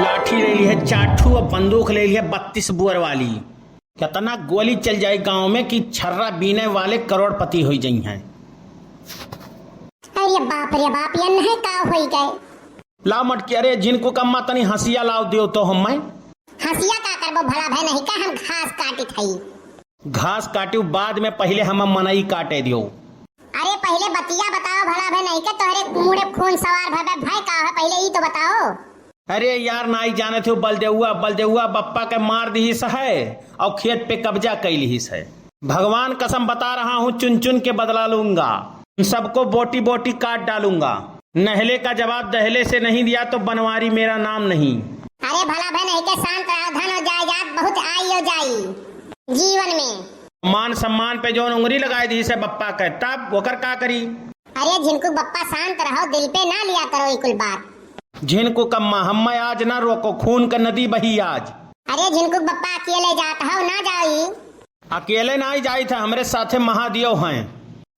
लाठी ले ली है चाठू और बंदूक ले ली है 32 बोर वाली। कितना गोली चल जाए गांव में कि छर्रा बीने वाले करोड़पति हो जाई हैं। अरे बाप रे बाप, ये नहीं का होई गए। लाओ मटकी, अरे जिनको कम्मा तनी हंसिया लाओ दियो तो हम हंसिया का करबो भला भाई, नहीं का हम घास काटी थई। घास काटू बाद में, पहले हम मनई काटे दियो। अरे पहले बतिया बताओ भला भाई, नहीं के तोहरे मुंह में खून सवार भाई का है, पहले ही तो बताओ। अरे यार ना ही जाने थे, बलदेउआ बप्पा के मार दी है और खेत पे कब्जा कैली है। भगवान कसम बता रहा हूँ, चुन चुन के बदला लूंगा, सबको बोटी बोटी काट डालूंगा। नहले का जवाब दहले से नहीं दिया तो बनवारी मेरा नाम नहीं। अरे भला भाई नहीं के शांत रहो, धन हो जायदाद बहुत आई हो जाई जीवन में। मान सम्मान पे जो उंगली लगाई दी से बप्पा के, तब वोकर का करी। अरे जिनको बप्पा शांत रहो, दिल पे ना लिया करो कुल बात। जिनको कम्मा हम आज ना रोको, खून का नदी बही आज। अरे जिनको बप्पा अकेले जाता हो ना जाई। अकेले ना ही जाई था, हमारे साथे महादेव हैं।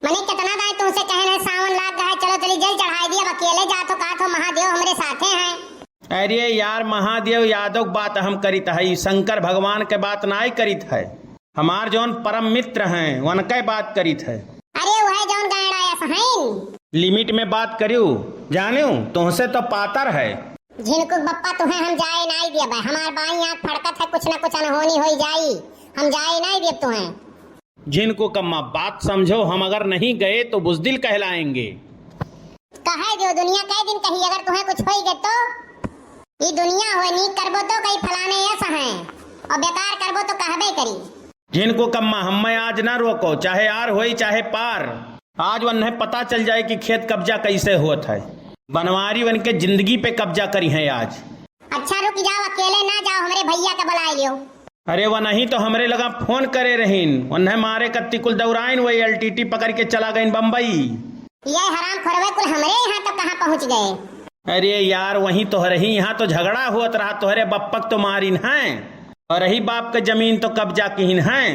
मैंने कितना दाई तुमसे कहने सावन लाग गए, चलो चली जल चढ़ाई दिया, अकेले जातो का तो महादेव हमारे साथे हैं। अरे यार महादेव यादव बात हम करीत है, शंकर भगवान के बात ना ही करीत है। हमार जौन परम मित्र हैं उनके बात करीत है। अरे वह जौन गाड़ा सहाइन लिमिट में बात करियो, जानियो तुमसे तो पातर है। जिनको बप्पा तुम्हें हम जाए नहीं दिया भाई, हमार बाई आँख फड़कत है, कुछ न कुछ अनहोनी हो जाई, हम जाए नहीं दिए तुम्हें। जिनको कम्मा बात समझो, हम अगर नहीं गए तो बुजदिल कहलाएंगे। कहे जो दुनिया कई दिन कही, अगर तुम्हें कुछ हो गए तो ये दुनिया हो नहीं करबो तो कई फलाने ऐसा है, और बेकार करबो तो कहबे करी। जिनको कम्मा हम आज ना रोको, चाहे आर हो चाहे पार। आज उन्हें पता चल जाए कि खेत कब्जा कैसे होता है। बनवारी बन के जिंदगी पे कब्जा करी है आज। अच्छा रुक जाओ, अकेले ना जाओ, हमारे भैया का बुला लियो। अरे वह नहीं तो हमरे लगा फोन करे रहीन, उन्हें मारे कत्ती कुल दौराइन, वही LTT पकड़ के चला गई बम्बई। ये हराम खोरवे कुल हमारे यहाँ तक कहाँ पहुँच गए। अरे यार वहीं तो रही, यहाँ तो झगड़ा हुआ रहा, तोहरे बप्पक तो मारिन हैं और रही बाप के जमीन तो कब्जा किन हैं।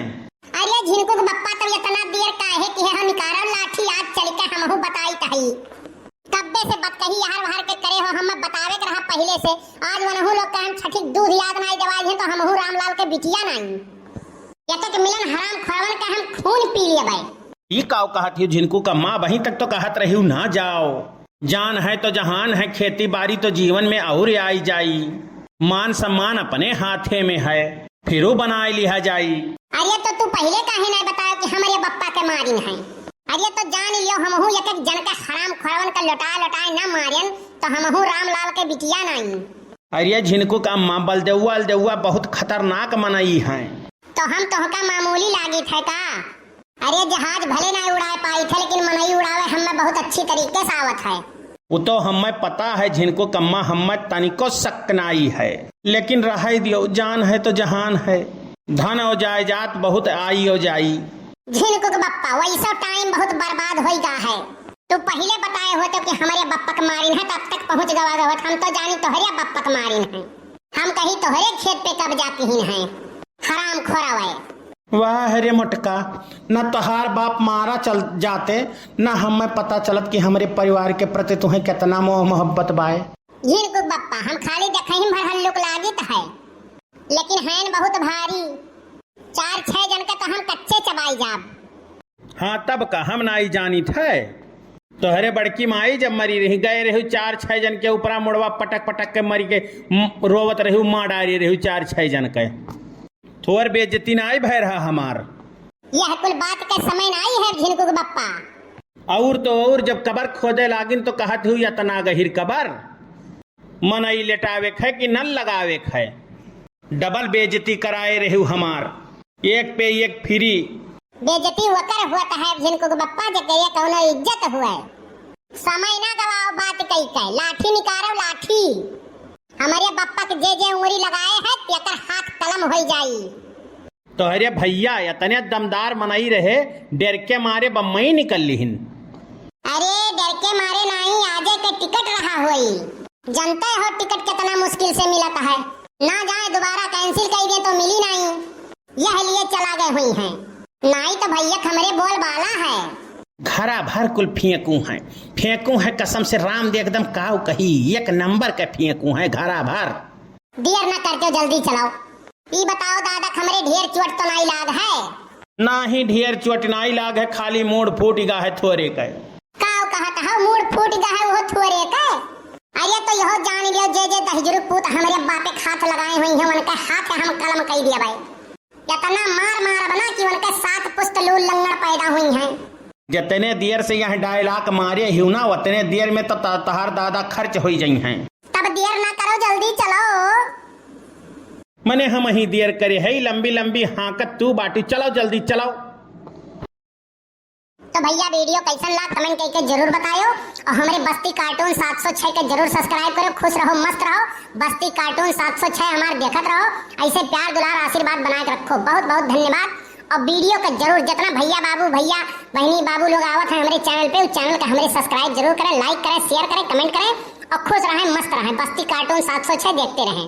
अरे जिनको बप्पा तब इतना देर काहे कि हम निकारो लाठी आज चल के हमहु बताई कही, कब्बे से बत कही हर हर के करे हो, हम बतावे के रहा पहले से। आज वनहु लोग के हम छठी दूध याद नहीं देवाई है तो हमहु रामलाल के बिटिया नहीं, ये तो मिलन हराम खोरवन के हम खून पी लिए भाई। ये काव कहती हो जिनको का माँ, वहीं तक तो कहत रही हूँ ना जाओ। जान है तो जहान है, खेती बाड़ी तो जीवन में और आई जाई। मान सम्मान अपने हाथे में है, फिर बनाए लिया जाई। अरे तो तू पहले काहे नहीं बताया कि हमारे बप्पा के मारिन है। अरे तो जान लियो हमहु एक एक जन का हराम खोरवन का लटाए ना मारियन तो हमहु रामलाल के बिटिया नहीं। अरे जिनको का माँ बलदेउआ बहुत खतरनाक मनाई है। तो हम तोहका मामूली लागी थे का। अरे जहाज भले ना उड़ा पाई थे, लेकिन मनई उड़ावे हमें बहुत अच्छी तरीके से आवत है। वो तो हमें पता है, जिनको कम्मा हमें तनिको सकनाई है, लेकिन रह दियो, जान है तो जहान है। धन हो जाए जात बहुत आई हो जाई। जिनको बप्पा वैसा टाइम बहुत बर्बाद हो गया है। तो पहले बताए होते कि हमारे बप्पा के मारिन है, तब तक पहुँच गवा होत। हम तो जानी तोहरे बप्पा के मारिन है, हम कहीं तोहरे खेत पे कब्जा किन है, हराम खोरावे। वाह रे मटका, न तोहार बाप मारा चल जाते, न हमें पता चलत कि हमारे परिवार के प्रति तुम्हें कितना मोह मोहब्बत बाए। जिनको बप्पा हम खाली देखही भर हल्लुक लागित है, लेकिन हैन बहुत भारी। 4-6 जन का तो हम कच्चे चबाई जाब। हाँ तब का हम नाई जानी थे। तोहरे बड़की माई जब मरी रही, गए रही 4-6 जन के ऊपरा मुड़वा पटक पटक के मरी के रोवत रही, माँ डारी रही 4-6 जन के। थोर बेइज्जती ना आई भय रहा हमार। यह कुल बात के समय ना आई है जिनको बप्पा। और तो और जब कबर खोदे लागिन तो कहत हुई इतना गहिर कबर, मनई लेटावे है कि नल लगावे है। डबल बेइज्जती कराए रही हमार, एक पे एक फ्री। बेइज्जती वकर हुआ है जिनको बप्पा जके कौनो इज्जत हुआ। समय ना गवाओ, बात कई कई लाठी निकारो लाठी। हमारे बप्पा के जे उंगली लगाए है तेकर हाथ कलम हो जाई। तो अरे भैया इतने दमदार मनई रहे, डर के मारे बम्मई निकल लिहिन। अरे डर के मारे नहीं, आजे के टिकट रहा होई। जनता हो टिकट कितना मुश्किल से मिलता है, ना जाए दोबारा कैंसिल कर दे तो मिली नहीं, यह लिए चला गए हुई हैं। नहीं तो भैया हमारे बोल बाला है। घरा भर कुल फेंकू है कसम से राम दे एकदम काव कही, एक नंबर के फेंकू है घरा भर। देर न करते जल्दी चलाओ। ई बताओ दादा हमरे ढेर चोट तो नहीं लाग है? ना ही ढेर चोट नाई लाग है, खाली मूड फूट गा है थोड़े का। काव कहत है मूड फूट गा है वो थोड़े का? अरे तो यहो जान लियो जे दहजरू पूत हमरे बापे हाथ लगाए हुई हैं उनके हाथ हम कलम कह दिया भाई। इतना मार मार बना कि उनके 7 पुस्त लूल लंगड़ पैदा हुई हैं। जितने देर से यहाँ डायलॉग मारे ही ना उतने देर में तो तहार दादा खर्च हो जाई हैं। तब देर ना करो जल्दी चलो। मने हम ही देर करे है लंबी लंबी हाकत तू बाटी, चलो जल्दी चलाओ। तो भैया वीडियो कैसन लगा कमेंट करके जरूर बताओ और हमारे बस्ती कार्टून 706 के जरूर सब्सक्राइब करो। खुश रहो मस्त रहो। बस्ती कार्टून 706 हमारे देखत रहो। ऐसे प्यार दुलार आशीर्वाद बना के रखो। बहुत बहुत धन्यवाद। और वीडियो का जरूर जितना भैया बाबू भैया बहनी बाबू लोग आवत हैं हमारे चैनल पे, उस चैनल का हमारे सब्सक्राइब जरूर करें, लाइक करें, शेयर करें, कमेंट करें और खुश रहें मस्त रहें। बस्ती कार्टून 706 देखते रहें।